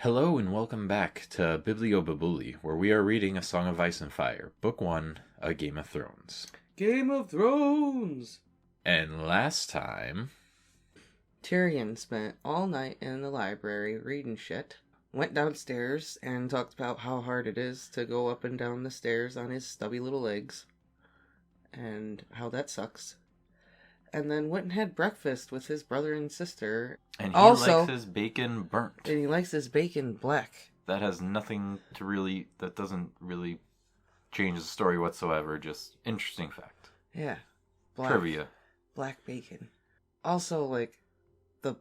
Hello and welcome back to Bibliobibuli, where we are reading A Song of Ice and Fire, Book 1, A Game of Thrones. Game of Thrones! And last time... Tyrion spent all night in the library reading shit, went downstairs and talked about how hard it is to go up and down the stairs on his stubby little legs, and how that sucks. And then went and had breakfast with his brother and sister. And he likes his bacon burnt. And he likes his bacon black. That has nothing to really... That doesn't really change the story whatsoever. Just interesting fact. Yeah. Trivia. Black bacon. Also, the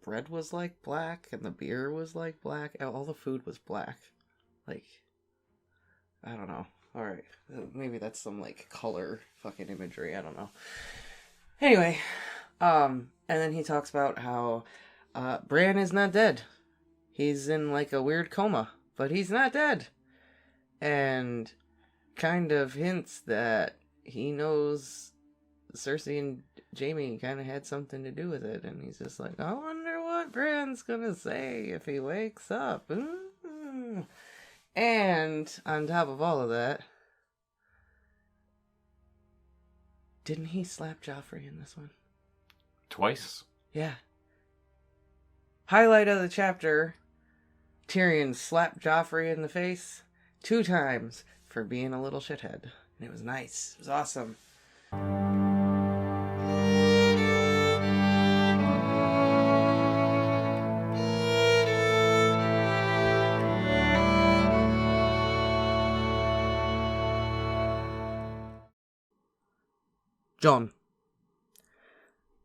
bread was, black, and the beer was, black. All the food was black. I don't know. Alright. Maybe that's some, color fucking imagery. I don't know. Anyway, and then he talks about how Bran is not dead. He's in a weird coma, but he's not dead. And kind of hints that he knows Cersei and Jaime kind of had something to do with it. And he's just like, I wonder what Bran's gonna say if he wakes up. Ooh. And on top of all of that, didn't he slap Joffrey in this one? Twice? Yeah. Highlight of the chapter, Tyrion slapped Joffrey in the face 2 times for being a little shithead. And it was nice. It was awesome.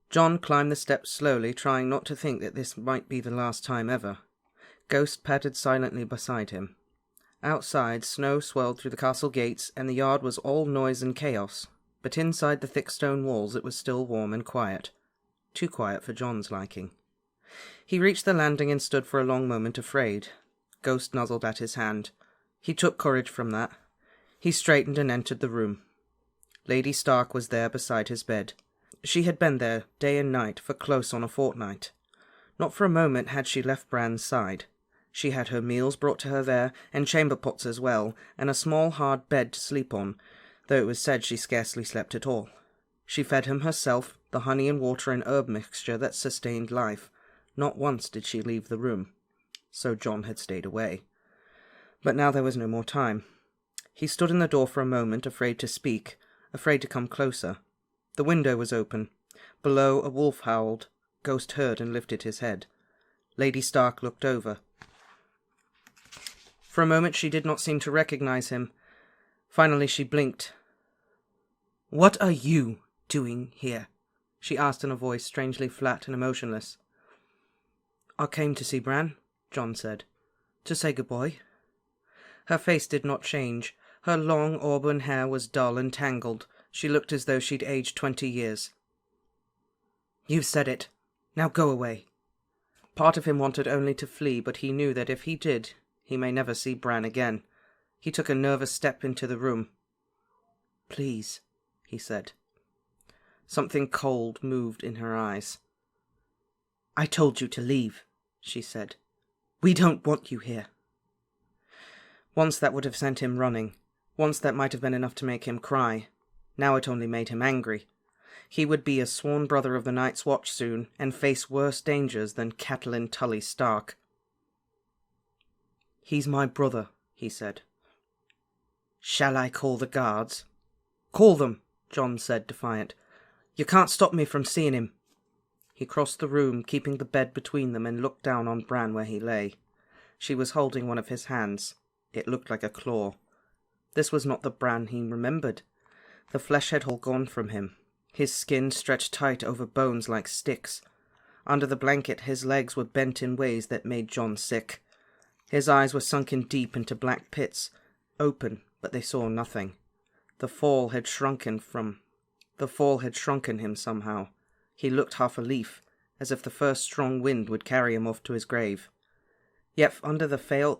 John climbed the steps slowly, trying not to think that this might be the last time ever. Ghost padded silently beside him. Outside, snow swirled through the castle gates, and the yard was all noise and chaos. But inside the thick stone walls it was still warm and quiet. Too quiet for John's liking. He reached the landing and stood for a long moment afraid. Ghost nuzzled at his hand. He took courage from that. He straightened and entered the room. Lady Stark was there beside his bed. She had been there day and night for close on a fortnight. Not for a moment had she left Bran's side. She had her meals brought to her there, and chamber pots as well, and a small hard bed to sleep on, though it was said she scarcely slept at all. She fed him herself, the honey and water and herb mixture that sustained life. Not once did she leave the room. So John had stayed away. But now there was no more time. He stood in the door for a moment, afraid to speak, afraid to come closer. The window was open. Below, a wolf howled. Ghost heard and lifted his head. Lady Stark looked over. For a moment she did not seem to recognize him. Finally she blinked. "What are you doing here?" she asked in a voice strangely flat and emotionless. "I came to see Bran," John said. "To say goodbye." Her face did not change. Her long auburn hair was dull and tangled. She looked as though she'd aged 20 years. "You've said it. Now go away." Part of him wanted only to flee, but he knew that if he did, he may never see Bran again. He took a nervous step into the room. "Please," he said. Something cold moved in her eyes. "I told you to leave," she said. "We don't want you here." Once that would have sent him running. Once that might have been enough to make him cry. Now it only made him angry. He would be a sworn brother of the Night's Watch soon, and face worse dangers than Catelyn Tully Stark. "He's my brother," he said. "Shall I call the guards?" "Call them," John said, defiant. "You can't stop me from seeing him." He crossed the room, keeping the bed between them, and looked down on Bran where he lay. She was holding one of his hands. It looked like a claw. This was not the Bran he remembered. The flesh had all gone from him. His skin stretched tight over bones like sticks. Under the blanket his legs were bent in ways that made John sick. His eyes were sunken deep into black pits, open, but they saw nothing. The fall had shrunken him somehow. He looked half a leaf, as if the first strong wind would carry him off to his grave. Yet under the frail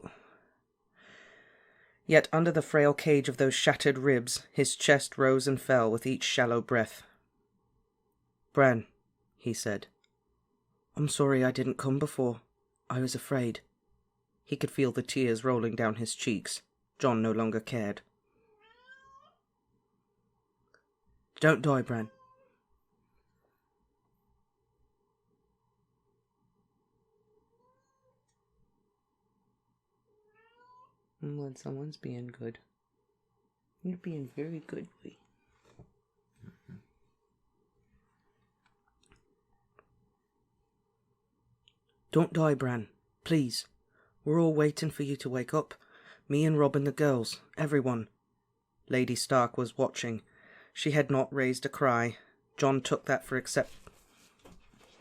cage of those shattered ribs, his chest rose and fell with each shallow breath. "Bran," he said. "I'm sorry I didn't come before. I was afraid." He could feel the tears rolling down his cheeks. John no longer cared. "Don't die, Bran." When someone's being good, you're being very good, boy. "Don't die, Bran. Please. We're all waiting for you to wake up. Me and Rob and the girls. Everyone." Lady Stark was watching. She had not raised a cry. John took that for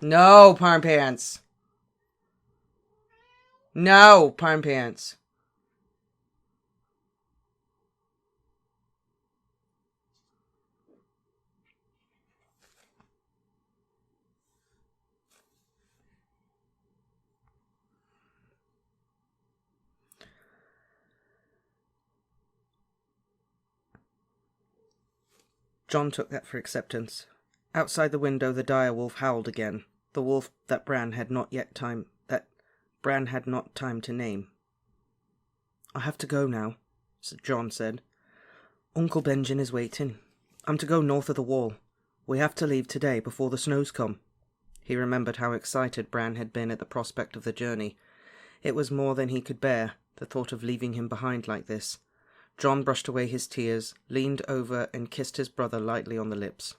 No, Parm Pants! No, Parm Pants! John took that for acceptance. Outside the window the dire wolf howled again, the wolf that Bran had not time to name. "I have to go now," John said. "Uncle Benjen is waiting. I'm to go north of the wall. We have to leave today before the snows come." He remembered how excited Bran had been at the prospect of the journey. It was more than he could bear, the thought of leaving him behind like this. John brushed away his tears, leaned over and kissed his brother lightly on the lips.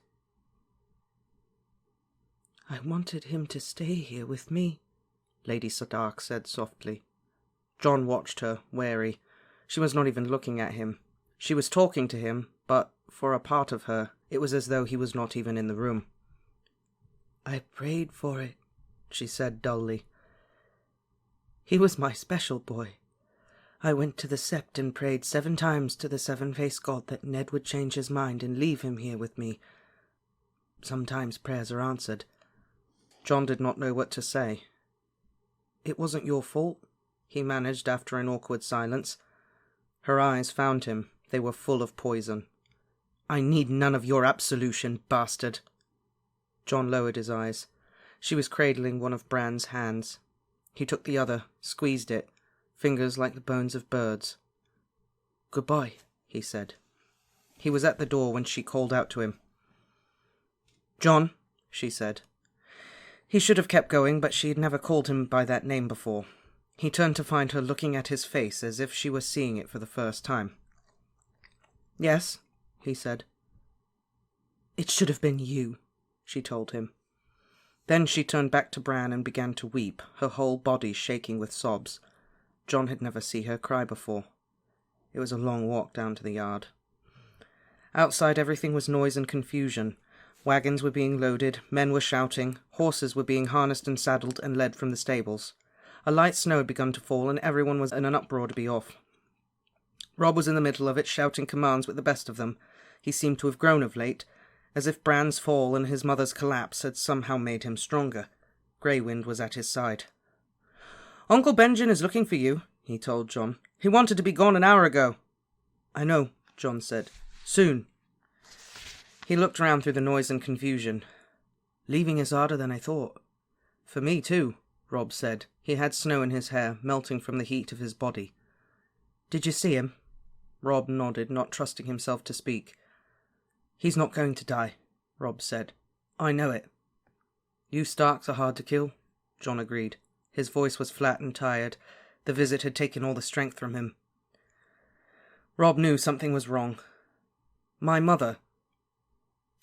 "I wanted him to stay here with me," Lady Stark said softly. John watched her, wary. She was not even looking at him. She was talking to him, but for a part of her, it was as though he was not even in the room. "I prayed for it," she said dully. "He was my special boy. I went to the Sept and prayed 7 times to the Seven-Faced God that Ned would change his mind and leave him here with me. Sometimes prayers are answered." John did not know what to say. "It wasn't your fault," he managed after an awkward silence. Her eyes found him. They were full of poison. "I need none of your absolution, bastard." John lowered his eyes. She was cradling one of Bran's hands. He took the other, squeezed it, fingers like the bones of birds. "Goodbye," he said. He was at the door when she called out to him. "John," she said. He should have kept going, but she had never called him by that name before. He turned to find her looking at his face as if she were seeing it for the first time. "Yes," he said. "It should have been you," she told him. Then she turned back to Bran and began to weep, her whole body shaking with sobs. John had never seen her cry before. It was a long walk down to the yard. Outside everything was noise and confusion. Wagons were being loaded, men were shouting, horses were being harnessed and saddled and led from the stables. A light snow had begun to fall, and everyone was in an uproar to be off. Rob was in the middle of it, shouting commands with the best of them. He seemed to have grown of late, as if Bran's fall and his mother's collapse had somehow made him stronger. Greywind was at his side. "Uncle Benjen is looking for you," he told John. "He wanted to be gone an hour ago." "I know," John said. "Soon." He looked round through the noise and confusion. "Leaving is harder than I thought." "For me too," Rob said. He had snow in his hair, melting from the heat of his body. "Did you see him?" Rob nodded, not trusting himself to speak. "He's not going to die," Rob said. "I know it." "You Starks are hard to kill," John agreed. His voice was flat and tired. The visit had taken all the strength from him. Rob knew something was wrong. "My mother.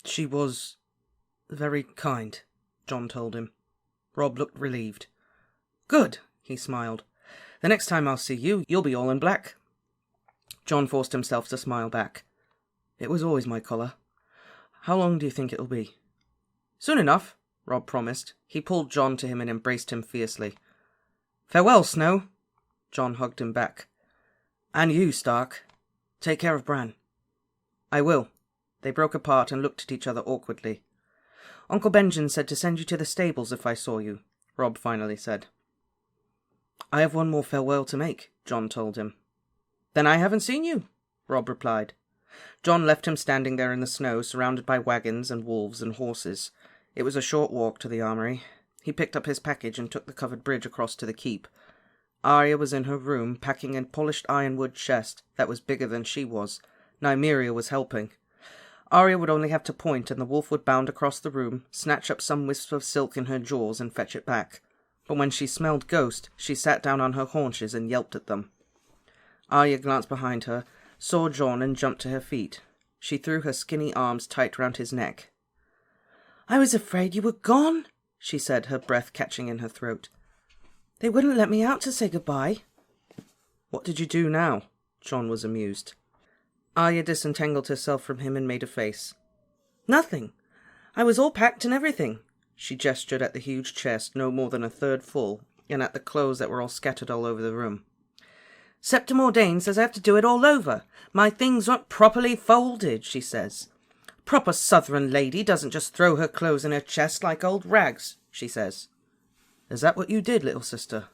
She was very kind," John told him. Rob looked relieved. "Good," he smiled. "The next time I'll see you, you'll be all in black." John forced himself to smile back. "It was always my colour. How long do you think it'll be?" "Soon enough," Rob promised. He pulled John to him and embraced him fiercely. "Farewell, Snow." John hugged him back. "And you, Stark. Take care of Bran." "I will." They broke apart and looked at each other awkwardly. "Uncle Benjen said to send you to the stables if I saw you," Rob finally said. "I have one more farewell to make," John told him. "Then I haven't seen you," Rob replied. John left him standing there in the snow, surrounded by wagons and wolves and horses. It was a short walk to the armory. He picked up his package and took the covered bridge across to the keep. Arya was in her room, packing a polished ironwood chest that was bigger than she was. Nymeria was helping. Arya would only have to point, and the wolf would bound across the room, snatch up some wisp of silk in her jaws, and fetch it back. But when she smelled ghost, she sat down on her haunches and yelped at them. Arya glanced behind her, saw Jon, and jumped to her feet. She threw her skinny arms tight round his neck. "I was afraid you were gone," she said, her breath catching in her throat. "They wouldn't let me out to say goodbye." "What did you do now?" Jon was amused. Arya disentangled herself from him and made a face. "Nothing. I was all packed and everything." She gestured at the huge chest, no more than a third full, and at the clothes that were all scattered all over the room. "Septim Ordain says I have to do it all over. My things weren't properly folded, she says. Proper Southern lady doesn't just throw her clothes in her chest like old rags, she says." "Is that what you did, little sister?"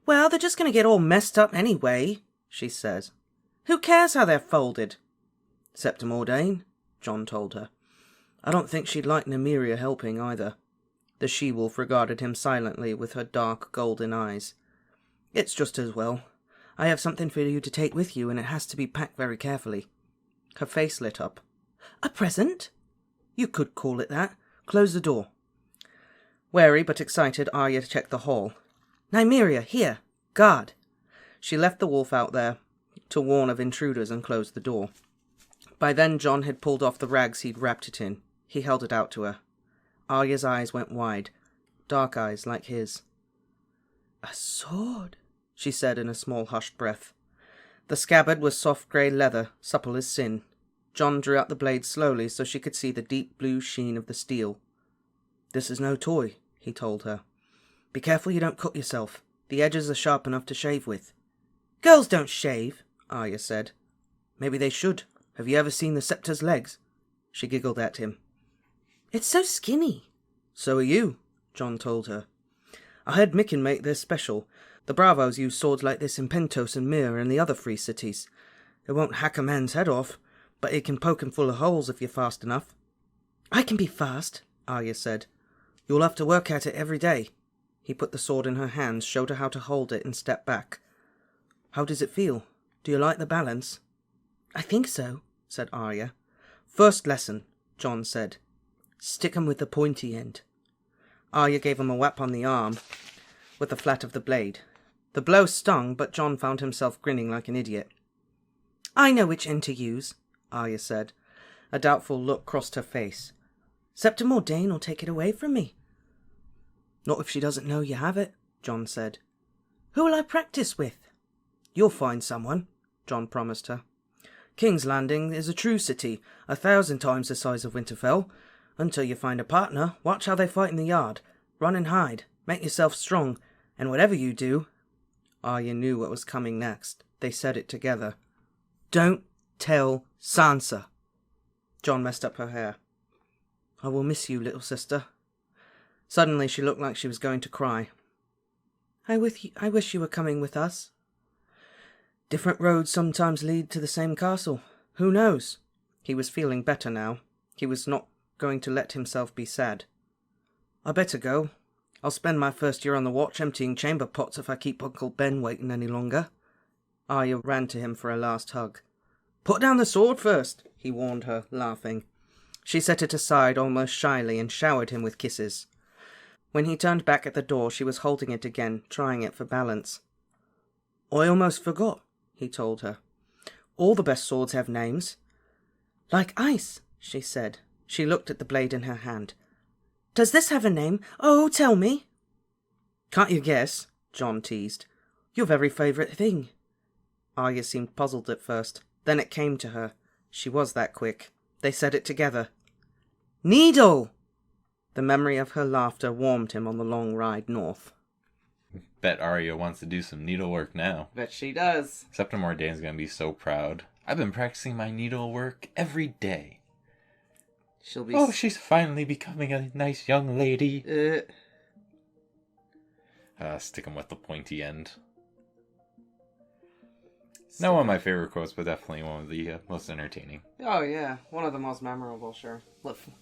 "Well, they're just going to get all messed up anyway," she says. "Who cares how they're folded?" "Septim Ordain," Jon told her. I don't think she'd like Nymeria helping either. The she-wolf regarded him silently with her dark golden eyes. "It's just as well. I have something for you to take with you, and it has to be packed very carefully." Her face lit up. "A present?" "You could call it that. Close the door." Wary but excited, Arya checked the hall. "Nymeria, here! Guard!" She left the wolf out there to warn of intruders and closed the door. By then Jon had pulled off the rags he'd wrapped it in. He held it out to her. Arya's eyes went wide, dark eyes like his. "A sword," she said in a small hushed breath. The scabbard was soft grey leather, supple as sin. Jon drew out the blade slowly so she could see the deep blue sheen of the steel. "This is no toy," he told her. "Be careful you don't cut yourself. The edges are sharp enough to shave with." "Girls don't shave," Arya said. "Maybe they should. Have you ever seen the scepter's legs?" She giggled at him. "It's so skinny." "So are you," Jon told her. "I heard Mikken make this special. The Bravos use swords like this in Pentos and Myr and the other free cities. It won't hack a man's head off, but it can poke him full of holes if you're fast enough." "I can be fast," Arya said. "You'll have to work at it every day." He put the sword in her hands, showed her how to hold it, and stepped back. "How does it feel? Do you like the balance?" "I think so," said Arya. "First lesson," Jon said. "Stick 'em with the pointy end." Arya gave him a whap on the arm with the flat of the blade. The blow stung, but Jon found himself grinning like an idiot. "I know which end to use," Arya said. A doubtful look crossed her face. "Septim Ordain will take it away from me." "Not if she doesn't know you have it," Jon said. "Who will I practice with?" "You'll find someone," Jon promised her. King's Landing is a true city, 1,000 times the size of Winterfell. Until you find a partner, watch how they fight in the yard. Run and hide. Make yourself strong. And whatever you do... Arya knew what was coming next. They said it together. "Don't tell Sansa." Jon messed up her hair. "I will miss you, little sister." Suddenly she looked like she was going to cry. I wish you were coming with us." "Different roads sometimes lead to the same castle. Who knows?" He was feeling better now. He was not going to let himself be sad. "I better go. I'll spend my first year on the watch emptying chamber pots if I keep Uncle Ben waiting any longer." Arya ran to him for a last hug. "Put down the sword first," he warned her, laughing. She set it aside almost shyly and showered him with kisses. When he turned back at the door, she was holding it again, trying it for balance. "I almost forgot," he told her. "All the best swords have names." "Like ice," she said. She looked at the blade in her hand. "Does this have a name? Oh, tell me." "Can't you guess?" Jon teased. "Your very favourite thing." Arya seemed puzzled at first. Then it came to her. She was that quick. They said it together. "Needle!" The memory of her laughter warmed him on the long ride north. Bet Arya wants to do some needlework now. Bet she does. Septim Ordain's gonna be so proud. I've been practicing my needlework every day. She'll be... Oh, she's finally becoming a nice young lady. Stick 'em with the pointy end. Not one of my favorite quotes, but definitely one of the most entertaining. Oh, yeah. One of the most memorable, sure.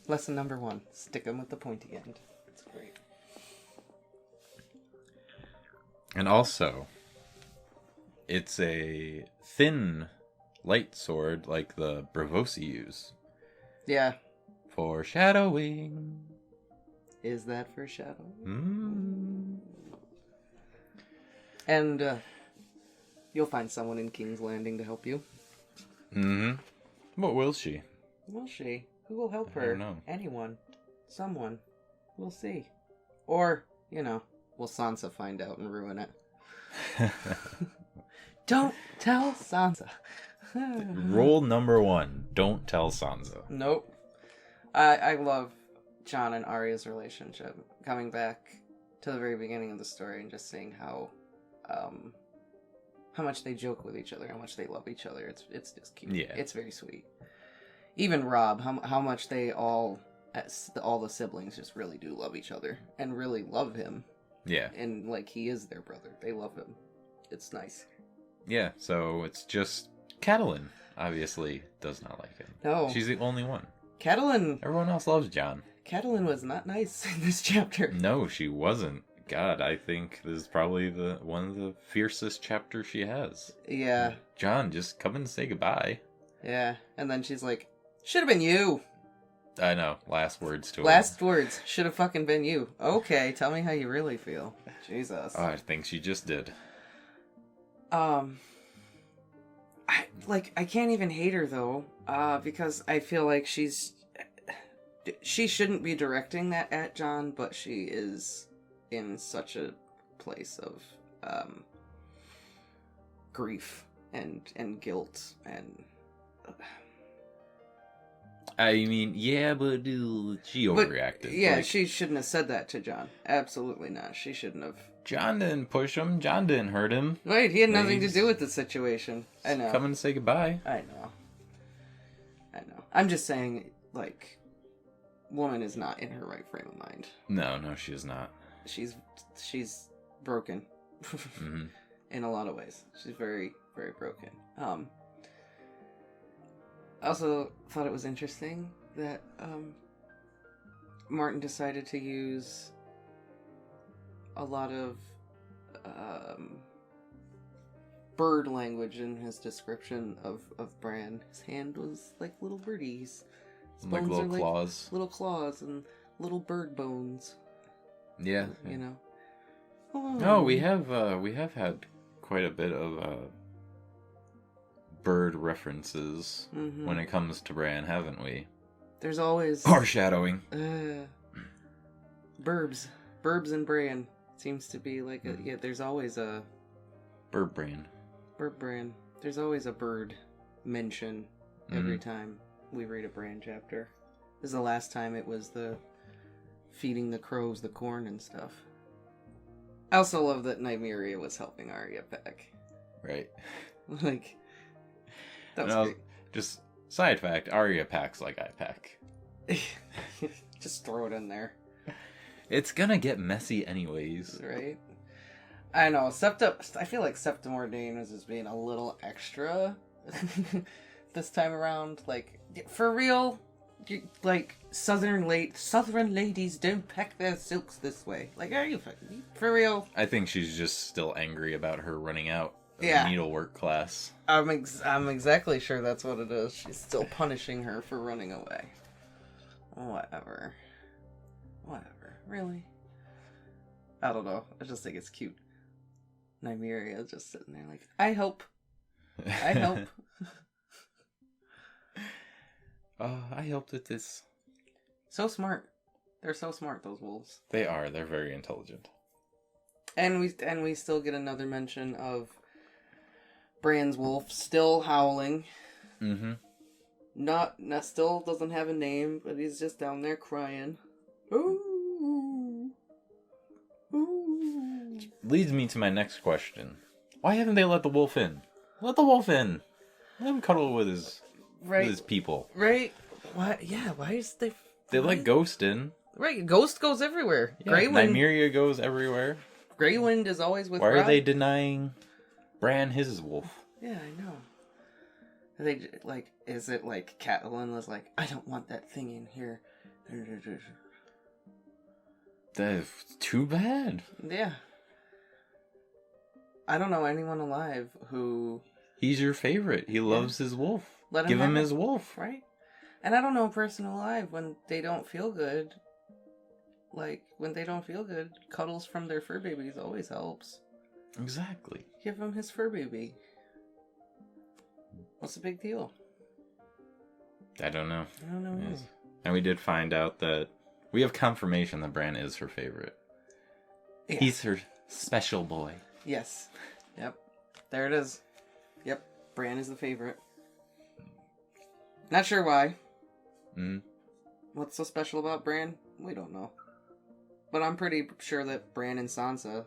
Lesson number 1. Stick 'em with the pointy end. It's great. And also, it's a thin, light sword like the Bravosi use. Yeah. Foreshadowing. Is that foreshadowing? Mm. And you'll find someone in King's Landing to help you. Mm-hmm. What will she? Will she? Who will help I her? don't know. Anyone. Someone. We'll see. Or, will Sansa find out and ruin it? Don't tell Sansa. Rule number 1. Don't tell Sansa. Nope. I love Jon and Arya's relationship. Coming back to the very beginning of the story and just seeing how much they joke with each other, how much they love each other. It's just cute. Yeah. It's very sweet. Even Robb, how much they all the siblings just really do love each other and really love him. Yeah. And like he is their brother. They love him. It's nice. Yeah, so it's just Catelyn obviously does not like him. No. She's the only one. Catelyn Everyone else loves Jon. Catelyn was not nice in this chapter. No, she wasn't. God, I think this is probably one of the fiercest chapters she has. Yeah. Jon, just come and say goodbye. Yeah. And then she's like, should have been you. I know. Last words to her. Last words. Should have fucking been you. Okay, tell me how you really feel. Jesus. Oh, I think she just did. I can't even hate her though, because I feel like she shouldn't be directing that at Jon, but she is in such a place of grief and guilt and. I mean, yeah, but she overreacted. Yeah, she shouldn't have said that to Jon. Absolutely not. She shouldn't have. Jon didn't push him. Jon didn't hurt him. Right, he had nothing to do with the situation. I know. Come and say goodbye. I know. I'm just saying, like, woman is not in her right frame of mind. No, she is not. She's broken. Mm-hmm. In a lot of ways. She's very, very broken. I also thought it was interesting that Martin decided to use a lot of bird language in his description of Bran. His hand was like little birdies. His Like bones little are claws. Little claws and little bird bones. Yeah. You know. No, we have had quite a bit of bird references when it comes to Bran, haven't we? There's always foreshadowing. Burbs and Bran seems to be like there's always a bird Bran. There's always a bird mention every time we read a Bran chapter. This is the last time it was the feeding the crows the corn and stuff. I also love that Nymeria was helping Arya pack. Right. Like, that was great. Just side fact, Arya packs like I pack. Just throw it in there. It's gonna get messy anyways. Right? I know. I feel like Septa Mordane was just being a little extra this time around. Like, for real? Like, southern ladies don't pack their silks this way. Like, are you fucking for real? I think she's just still angry about her running out of Yeah. needlework class. I'm exactly sure that's what it is. She's still punishing her for running away. Whatever. Really? I don't know. I just think it's cute. Nymeria just sitting there like, I hope. I helped with this. So smart. They're so smart, those wolves. They are. They're very intelligent. And we still get another mention of Bran's wolf still howling. Mm-hmm. Not still doesn't have a name, but he's just down there crying. Ooh. Leads me to my next question. Why haven't they let the wolf in? Let the wolf in. Let him cuddle with his people. Right? Why? Yeah. Why is they? They let Ghost in. Right. Ghost goes everywhere. Yeah, Nymeria goes everywhere. Grey Wind is always with. Why Rob. are they denying Bran his wolf? Yeah, I know. Are they like? Is it like Catelyn was like, I don't want that thing in here. That's too bad. Yeah. I don't know anyone alive who... He's your favorite. He loves his wolf. Let him Give him have his wolf. Right? And I don't know a person alive when they don't feel good. Like, when they don't feel good, cuddles from their fur babies always helps. Exactly. Give him his fur baby. What's the big deal? I don't know. I don't know. Yes. And we did find out that we have confirmation that Bran is her favorite. Yeah. He's her special boy. Yes. Yep. There it is. Yep. Bran is the favorite. Not sure why. What's so special about Bran? We don't know. But I'm pretty sure that Bran and Sansa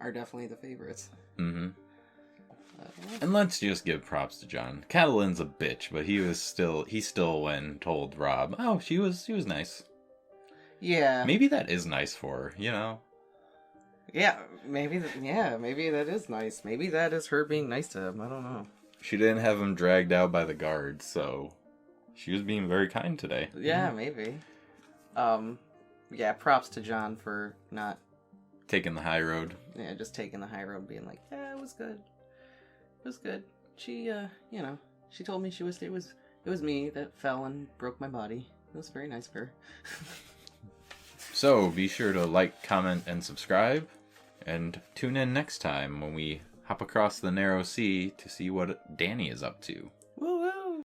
are definitely the favorites. Mm-hmm. And let's just give props to Jon. Catelyn's a bitch, but he still went and told Robb, oh, she was nice. Yeah. Maybe that is nice for her, you know? Yeah, maybe that is nice. Maybe that is her being nice to him. I don't know. She didn't have him dragged out by the guards, so she was being very kind today. Yeah, maybe. Yeah, props to Jon for not... Taking the high road. Yeah, just taking the high road, being like, yeah, it was good. It was good. She, she told me it was me that fell and broke my body. It was very nice of her. So, be sure to like, comment, and subscribe. And tune in next time when we hop across the narrow sea to see what Dany is up to.